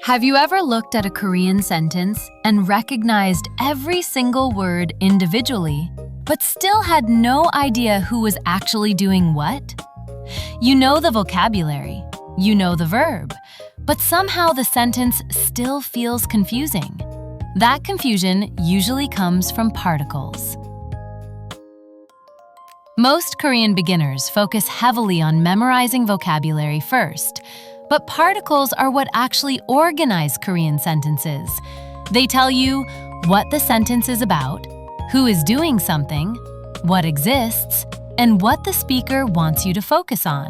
Have you ever looked at a Korean sentence and recognized every single word individually, but still had no idea who was actually doing what? You know the vocabulary, you know the verb, but somehow the sentence still feels confusing. That confusion usually comes from particles. Most Korean beginners focus heavily on memorizing vocabulary first, but particles are what actually organize Korean sentences. They tell you what the sentence is about, who is doing something, what exists, and what the speaker wants you to focus on.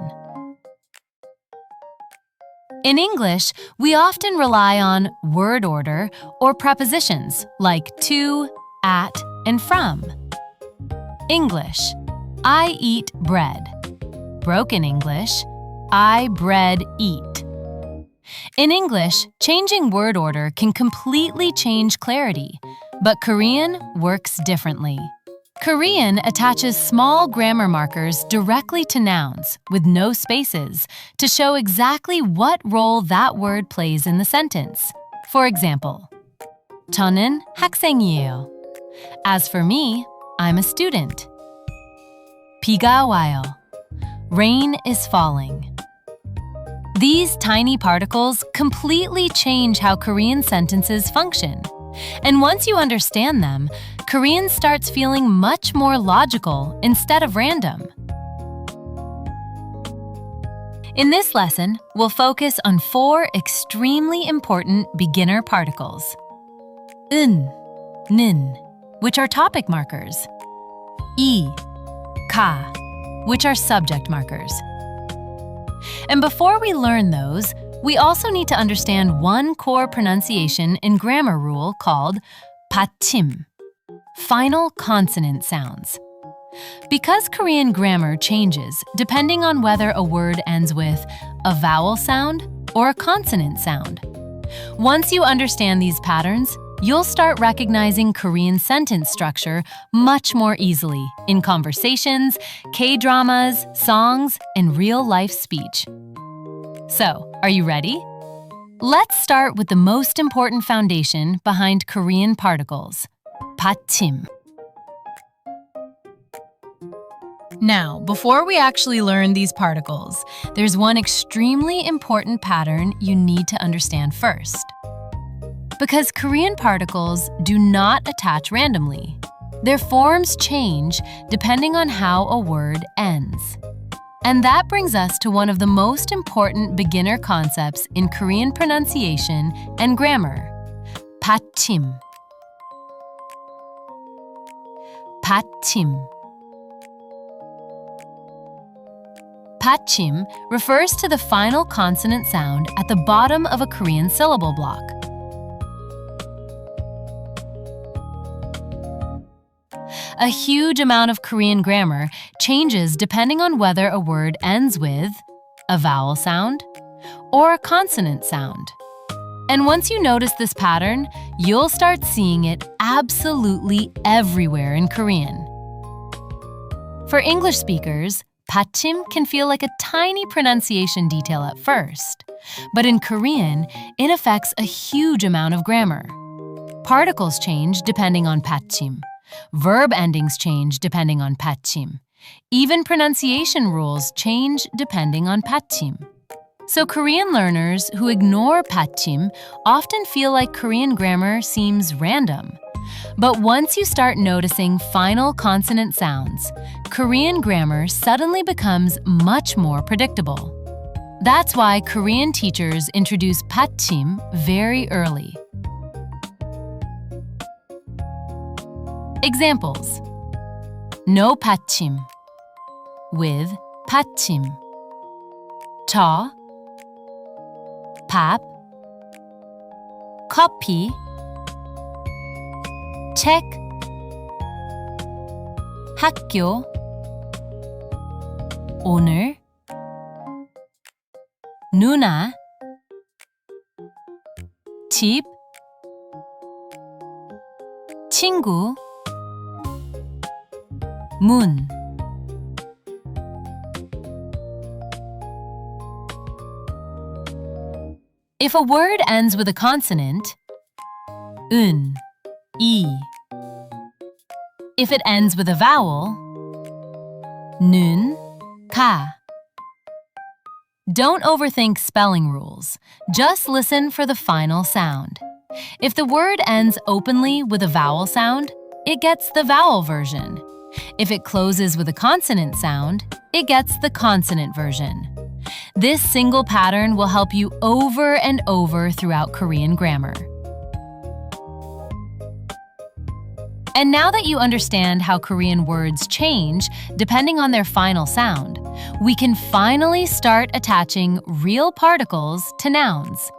In English, we often rely on word order or prepositions like to, at, and from. English: I eat bread. Broken English: I bread eat. In English, changing word order can completely change clarity, but Korean works differently. Korean attaches small grammar markers directly to nouns with no spaces to show exactly what role that word plays in the sentence. For example, 저는 학생이에요. As for me, I'm a student. 비가 와요. Rain is falling. These tiny particles completely change how Korean sentences function. And once you understand them, Korean starts feeling much more logical instead of random. In this lesson, we'll focus on 4 extremely important beginner particles. 는, which are topic markers. 이, 가, which are subject markers. And before we learn those, we also need to understand one core pronunciation and grammar rule called Batchim, final consonant sounds. Because Korean grammar changes depending on whether a word ends with a vowel sound or a consonant sound. Once you understand these patterns, you'll start recognizing Korean sentence structure much more easily in conversations, K-dramas, songs, and real-life speech. So, are you ready? Let's start with the most important foundation behind Korean particles, Batchim. Now, before we actually learn these particles, there's one extremely important pattern you need to understand first. Because Korean particles do not attach randomly. Their forms change depending on how a word ends. And that brings us to one of the most important beginner concepts in Korean pronunciation and grammar, Batchim. Batchim. Batchim refers to the final consonant sound at the bottom of a Korean syllable block. A huge amount of Korean grammar changes depending on whether a word ends with a vowel sound or a consonant sound. And once you notice this pattern, you'll start seeing it absolutely everywhere in Korean. For English speakers, Batchim can feel like a tiny pronunciation detail at first, but in Korean, it affects a huge amount of grammar. Particles change depending on Batchim. Verb endings change depending on Batchim. Even pronunciation rules change depending on Batchim. So Korean learners who ignore Batchim often feel like Korean grammar seems random. But once you start noticing final consonant sounds, Korean grammar suddenly becomes much more predictable. That's why Korean teachers introduce Batchim very early. Examples: no Batchim, with Batchim. 저, 밥, 커피, 책, 학교, 오늘, 누나, 집, 친구, 문. If a word ends with a consonant, un, I. If it ends with a vowel, nun, ka. Don't overthink spelling rules. Just listen for the final sound. If the word ends openly with a vowel sound, it gets the vowel version. If it closes with a consonant sound, it gets the consonant version. This single pattern will help you over and over throughout Korean grammar. And now that you understand how Korean words change depending on their final sound, we can finally start attaching real particles to nouns.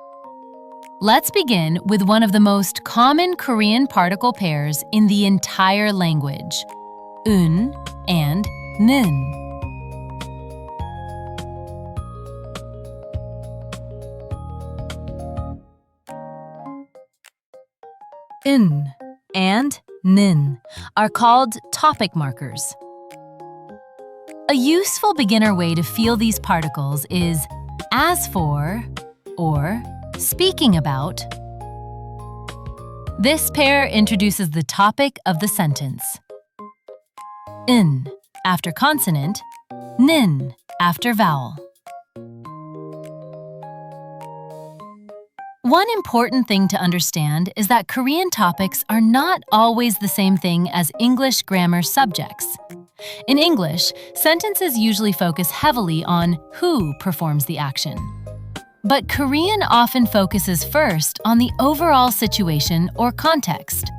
Let's begin with one of the most common Korean particle pairs in the entire language, un and 는. Un and 는 are called topic markers. A useful beginner way to feel these particles is as for or speaking about. This pair introduces the topic of the sentence. In after consonant, 는 after vowel. One important thing to understand is that Korean topics are not always the same thing as English grammar subjects. In English, sentences usually focus heavily on who performs the action. But Korean often focuses first on the overall situation or context.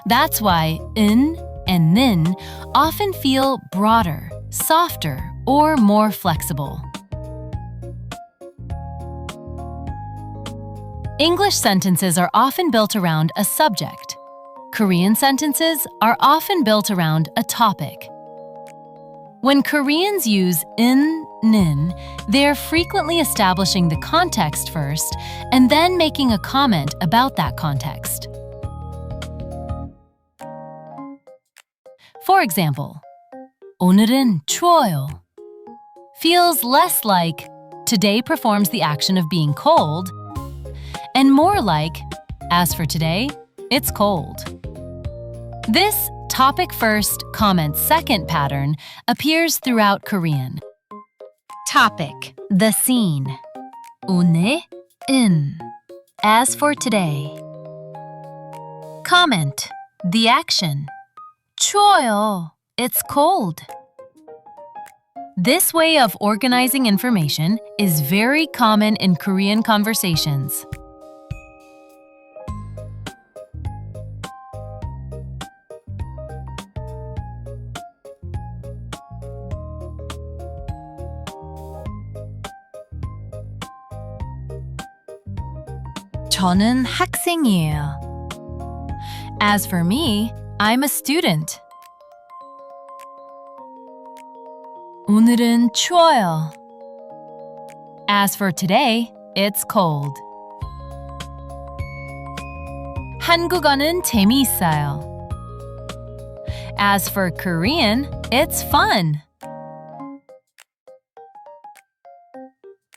That's why in and 는 often feel broader, softer, or more flexible. English sentences are often built around a subject. Korean sentences are often built around a topic. When Koreans use in, 는, they're frequently establishing the context first and then making a comment about that context. For example, 오늘은 추워요 feels less like today performs the action of being cold and more like, as for today, it's cold. This topic first, comment second pattern appears throughout Korean. Topic, the scene. 오늘은, as for today. Comment, the action. 추워요, it's cold. This way of organizing information is very common in Korean conversations. 저는 학생이에요. As for me, I'm a student. 오늘은 추워요. As for today, it's cold. 한국어는 재미있어요. As for Korean, it's fun.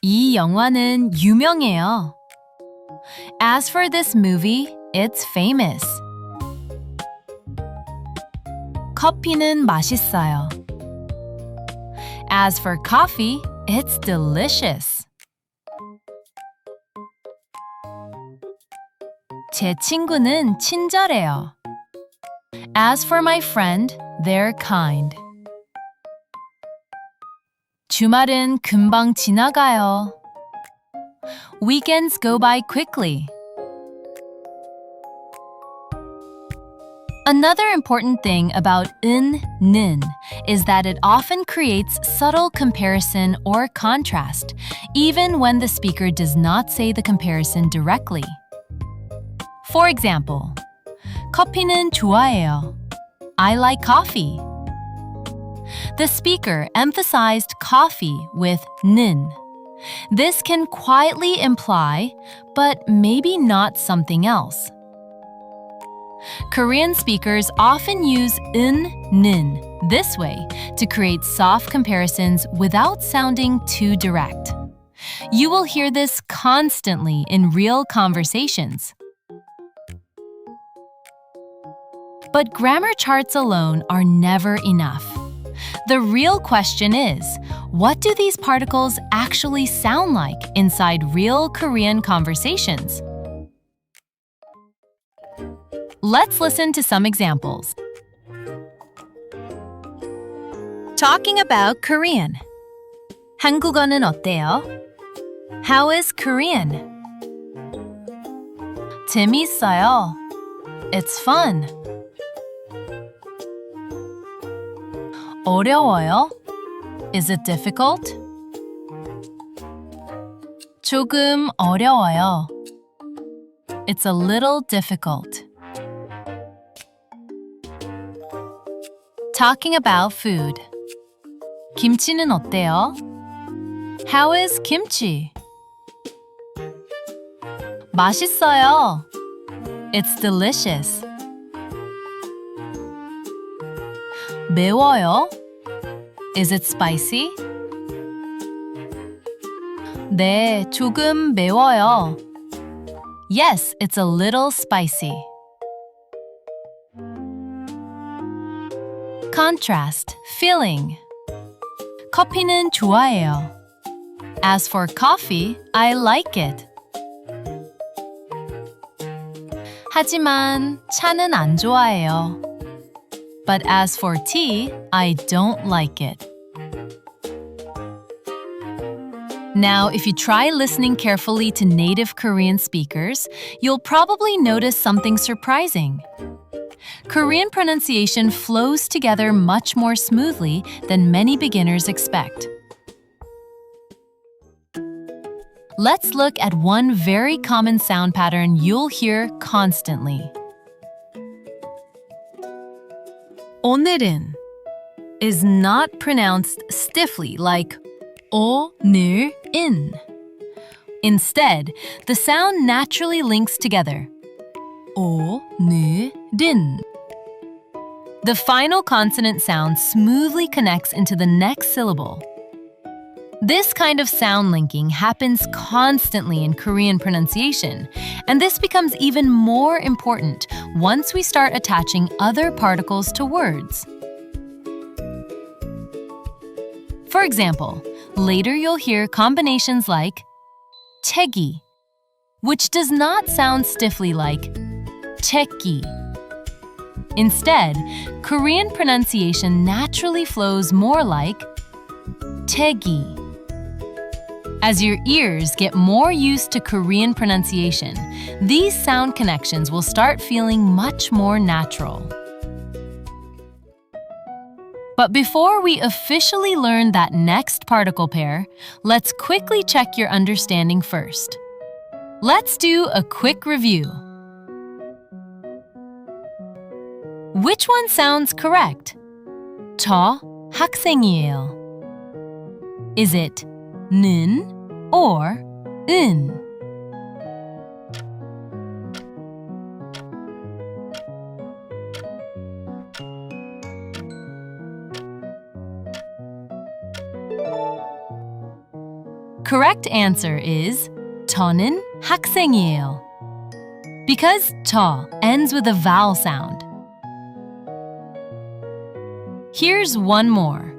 이 영화는 유명해요. As for this movie, it's famous. 커피는 맛있어요. As for coffee, it's delicious. 제 친구는 친절해요. As for my friend, they're kind. 주말은 금방 지나가요. Weekends go by quickly. Another important thing about in, 는 is that it often creates subtle comparison or contrast, even when the speaker does not say the comparison directly. For example, 커피는 좋아해요. I like coffee. The speaker emphasized coffee with 는. This can quietly imply, but maybe not something else. Korean speakers often use in, 는 this way to create soft comparisons without sounding too direct. You will hear this constantly in real conversations. But grammar charts alone are never enough. The real question is, what do these particles actually sound like inside real Korean conversations? Let's listen to some examples. Talking about Korean. 한국어는 어때요? How is Korean? 재밌어요. It's fun. 어려워요? Is it difficult? 조금 어려워요. It's a little difficult. Talking about food. 김치는 어때요? How is kimchi? 맛있어요. It's delicious. 매워요? Is it spicy? 네, 조금 매워요. Yes, it's a little spicy. Contrast, feeling. 커피는 좋아해요. As for coffee, I like it. 하지만 차는 안 좋아해요. But as for tea, I don't like it. Now, if you try listening carefully to native Korean speakers, you'll probably notice something surprising. Korean pronunciation flows together much more smoothly than many beginners expect. Let's look at one very common sound pattern you'll hear constantly. 오늘은 is not pronounced stiffly like 오늘은. Instead, the sound naturally links together. 오늘은. The final consonant sound smoothly connects into the next syllable. This kind of sound linking happens constantly in Korean pronunciation, and this becomes even more important once we start attaching other particles to words. For example, later you'll hear combinations like 태기, which does not sound stiffly like 태기. Instead, Korean pronunciation naturally flows more like 태기. As your ears get more used to Korean pronunciation, these sound connections will start feeling much more natural. But before we officially learn that next particle pair, let's quickly check your understanding first. Let's do a quick review. Which one sounds correct? 저 학생이에요. Is it 는 or 은? Correct answer is 저는 학생이에요. Because 저 ends with a vowel sound. Here's one more.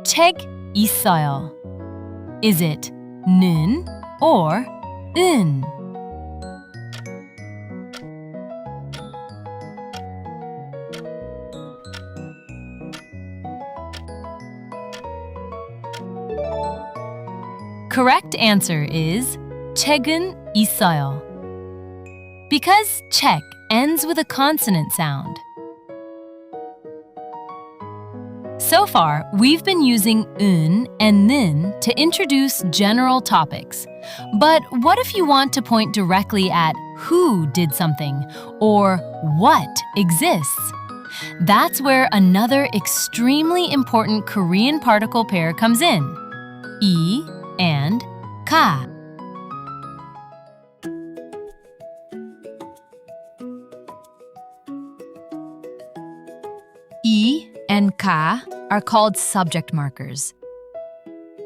책 있어요. Is it 는 or 은? Correct answer is 책은 있어요. Because 책 ends with a consonant sound. So far, we've been using 은 and 는 to introduce general topics. But what if you want to point directly at who did something or what exists? That's where another extremely important Korean particle pair comes in. 이 and 가. 이 and 가 are called subject markers.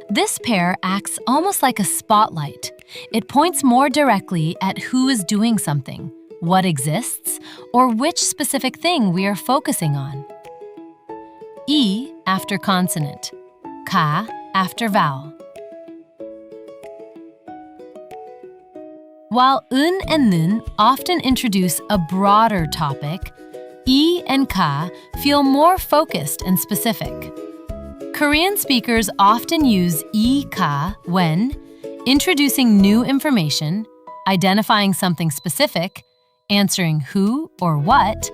This pair acts almost like a spotlight. It points more directly at who is doing something, what exists, or which specific thing we are focusing on. E after consonant, ka after vowel. While un and 는 often introduce a broader topic, E and ka feel more focused and specific. Korean speakers often use E, ka when introducing new information, identifying something specific, answering who or what,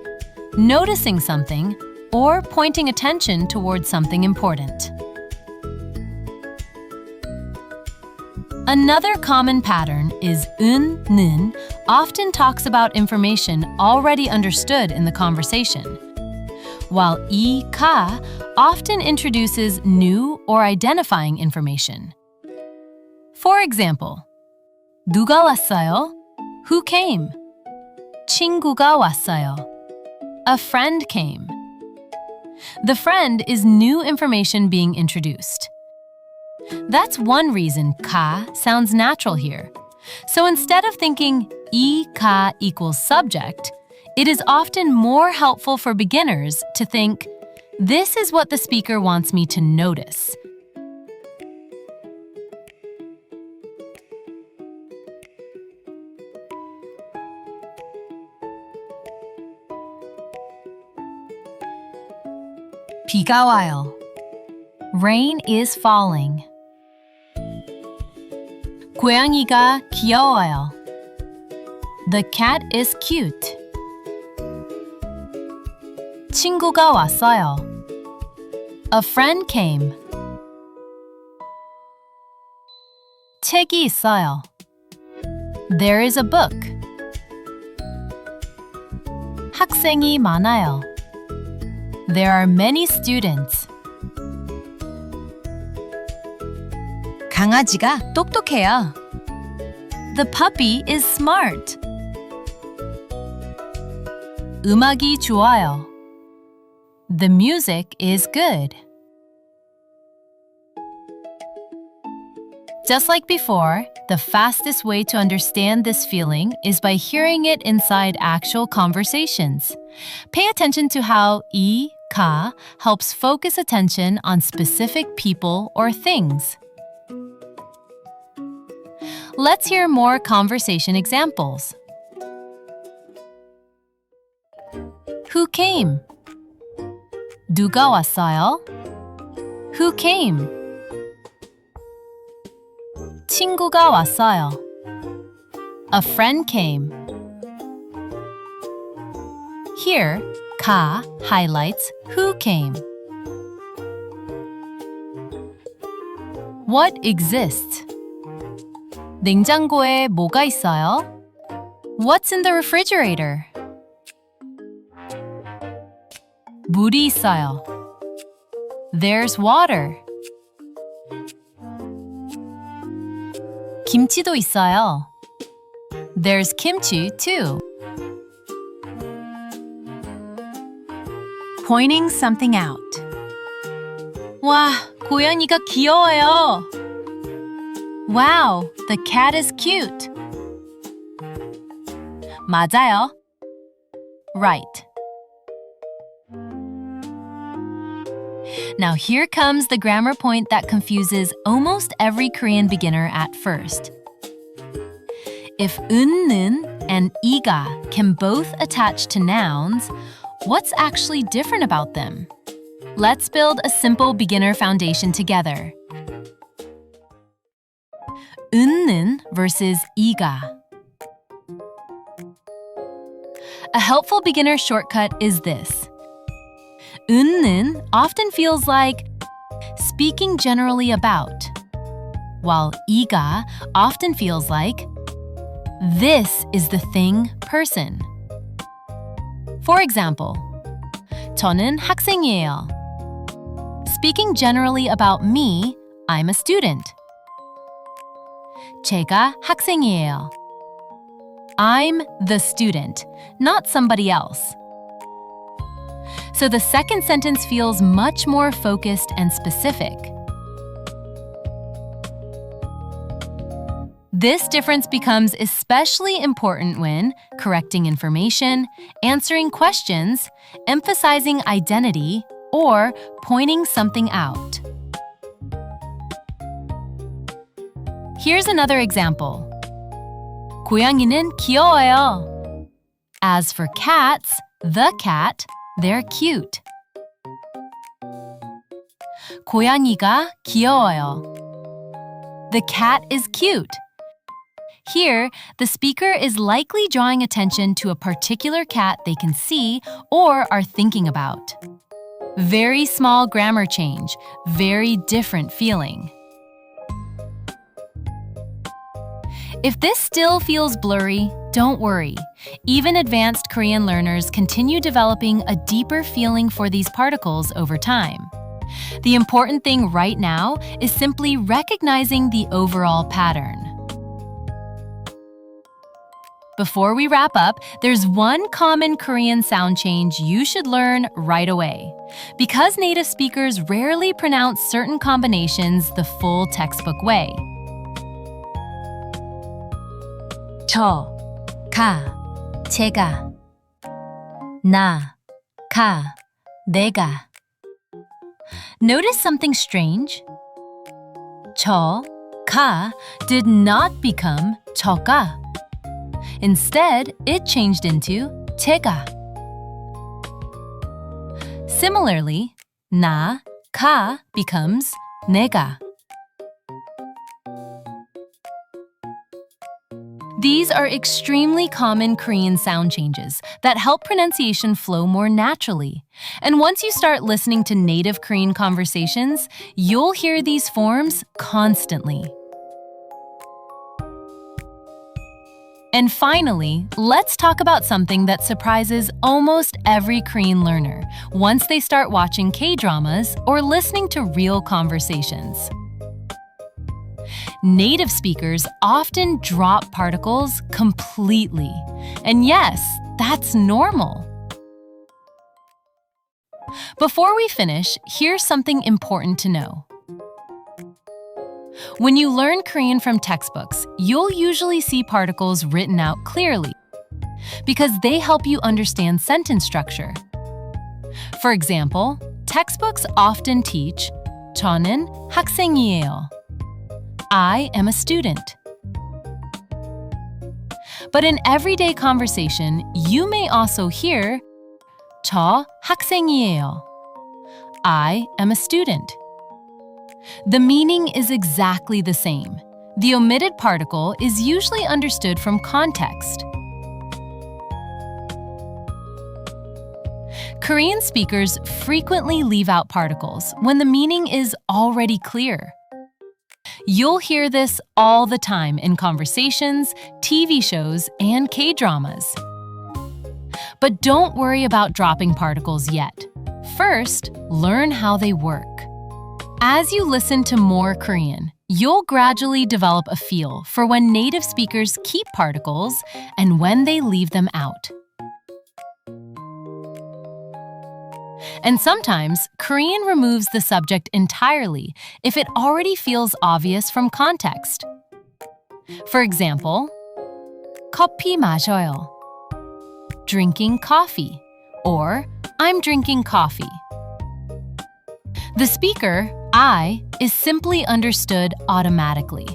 noticing something, or pointing attention towards something important. Another common pattern is un, 는 often talks about information already understood in the conversation, while E, ka often introduces new or identifying information. For example, 누가 왔어요? Who came? 친구가 왔어요. A friend came. The friend is new information being introduced. That's one reason ka sounds natural here. So instead of thinking E, ka equals subject, it is often more helpful for beginners to think, this is what the speaker wants me to notice. 비가 와요. Rain is falling. 고양이가 귀여워요. The cat is cute. 친구가 왔어요. A friend came. 책이 있어요. There is a book. 학생이 많아요. There are many students. 강아지가 똑똑해요. The puppy is smart. 음악이 좋아요. The music is good. Just like before, the fastest way to understand this feeling is by hearing it inside actual conversations. Pay attention to how E, ka helps focus attention on specific people or things. Let's hear more conversation examples. Who came? 누가 왔어요? Who came? 친구가 왔어요. A friend came. Here, ka highlights who came. What exists? 냉장고에 뭐가 있어요? What's in the refrigerator? 물이 있어요. There's water. 김치도 있어요. There's kimchi too. Pointing something out. 와, 고양이가 귀여워요. Wow, the cat is cute. 맞아요. Right. Now here comes the grammar point that confuses almost every Korean beginner at first. If un, 는, and 이가 can both attach to nouns, what's actually different about them? Let's build a simple beginner foundation together. 은는 versus 이가. A helpful beginner shortcut is this. 은는 often feels like speaking generally about, while 이가 often feels like this is the thing, person. For example, 저는 학생이에요. Speaking generally about me, I'm a student. 제가 학생이에요. I'm the student, not somebody else. So the second sentence feels much more focused and specific. This difference becomes especially important when correcting information, answering questions, emphasizing identity, or pointing something out. Here's another example. 고양이는 귀여워요. As for cats, the cat, they're cute. 고양이가 귀여워요. The cat is cute. Here, the speaker is likely drawing attention to a particular cat they can see or are thinking about. Very small grammar change, very different feeling. If this still feels blurry, don't worry. Even advanced Korean learners continue developing a deeper feeling for these particles over time. The important thing right now is simply recognizing the overall pattern. Before we wrap up, there's one common Korean sound change you should learn right away. Because native speakers rarely pronounce certain combinations the full textbook way. 저, 가, 제가, 나, 가, 내가. Notice something strange? 저, 가 did not become 저가. Instead, it changed into 제가. Similarly, 나, 가 becomes 내가. These are extremely common Korean sound changes that help pronunciation flow more naturally. And once you start listening to native Korean conversations, you'll hear these forms constantly. And finally, let's talk about something that surprises almost every Korean learner once they start watching K-dramas or listening to real conversations. Native speakers often drop particles completely. And yes, that's normal. Before we finish, here's something important to know. When you learn Korean from textbooks, you'll usually see particles written out clearly because they help you understand sentence structure. For example, textbooks often teach 저는 학생이에요. I am a student. But in everyday conversation, you may also hear 저 학생이에요. I am a student. The meaning is exactly the same. The omitted particle is usually understood from context. Korean speakers frequently leave out particles when the meaning is already clear. You'll hear this all the time in conversations, TV shows, and K-dramas. But don't worry about dropping particles yet. First, learn how they work. As you listen to more Korean, you'll gradually develop a feel for when native speakers keep particles and when they leave them out. And sometimes, Korean removes the subject entirely if it already feels obvious from context. For example, 커피 마셔요. Drinking coffee, or I'm drinking coffee. The speaker, I, is simply understood automatically.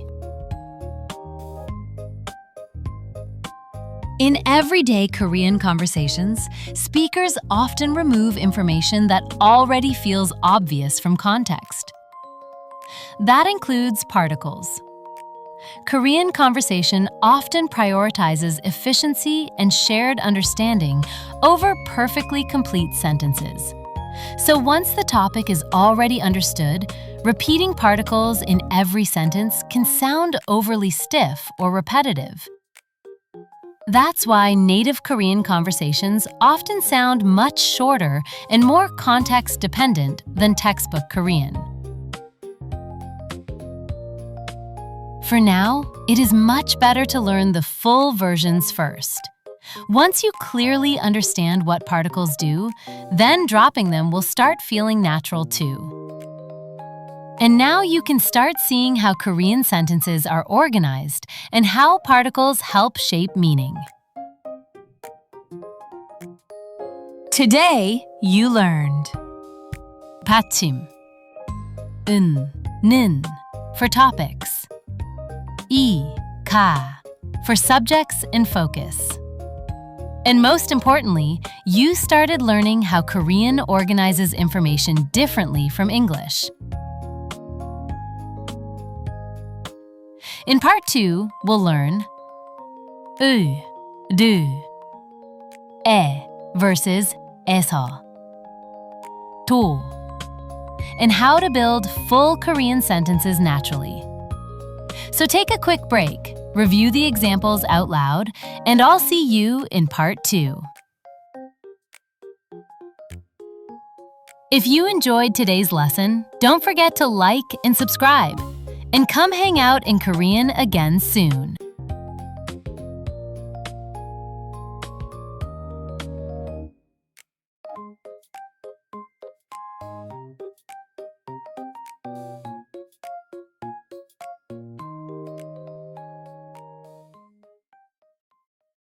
In everyday Korean conversations, speakers often remove information that already feels obvious from context. That includes particles. Korean conversation often prioritizes efficiency and shared understanding over perfectly complete sentences. So once the topic is already understood, repeating particles in every sentence can sound overly stiff or repetitive. That's why native Korean conversations often sound much shorter and more context-dependent than textbook Korean. For now, it is much better to learn the full versions first. Once you clearly understand what particles do, then dropping them will start feeling natural too. And now you can start seeing how Korean sentences are organized and how particles help shape meaning. Today, you learned Batchim, 는 for topics, 가 for subjects in focus. And most importantly, you started learning how Korean organizes information differently from English. In part 2, we'll learn 드, versus 에서, 도, and how to build full Korean sentences naturally. So take a quick break, review the examples out loud, and I'll see you in part 2. If you enjoyed today's lesson, don't forget to like and subscribe. And come hang out in Korean again soon.